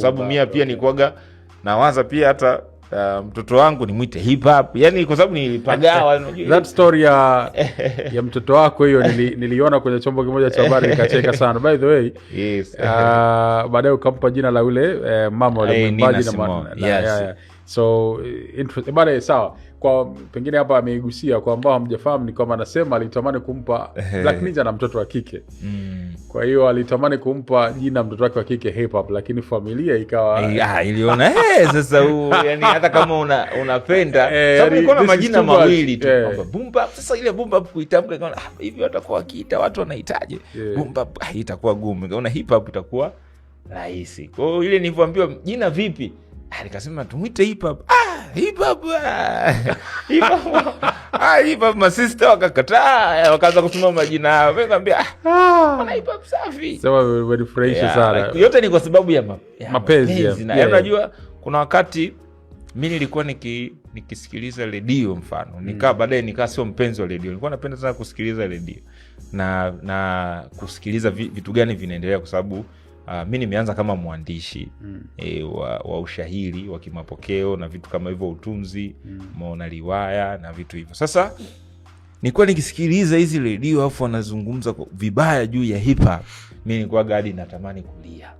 sababu mimi pia nilikuwaga nawaza pia hata mtoto wangu nimuite hip hop, yani kwa sababu nilipagawa. That story ya mtoto wako hiyo niliona kwenye chombo kimoja cha habari nikacheka sana. By the way, yes. Baadaye ukampa jina la ule mama wale mwimbaji na so interesting. Baadaye sawa, kwa pengine hapa ameigusia kwa ambao hamjafahamu ni kwamba anasema alitamani kumpa Black Ninja na mtoto wa kike. Kwa hiyo alitamani kumpa jina mtoto wake wa kike hip hop, lakini familia ikawa iliona sasa yani hata kama unapenda sababu niko na majina mawili tu kwamba boom bap. Sasa ile boom bap kuitamka kama hivi watakuwa wakiita watu wanahitaji boom bap, itakuwa gumu. Kaona hip hop itakuwa rahisi. Kwa hiyo ile nilipoambiwa jina vipi, nikasema tumuite hip hop. Hip hop hip hop my sister wakakataa, wakaanza kusema majina yao. Nikamwambia ana hip hop safi. Sawa, very fresh sana. Yote ni kwa sababu ya mapenzi. Na unajua kuna wakati mimi nilikuwa nikisikiliza redio mfano, nikaa baadaye nikaa sio mpenzi wa redio. Nilikuwa napenda sana kusikiliza redio na kusikiliza vitu gani vinaendelea, kwa sababu mimi nimeanza kama mwandishi wa ushahiri wa kimapokeo na vitu kama hivyo, utunzi, maona riwaya na vitu hivyo. Sasa nilikuwa nikisikiliza hizi redio afu wanazungumza vibaya juu ya hip hop, mimi nilikuwa hadi natamani kulia.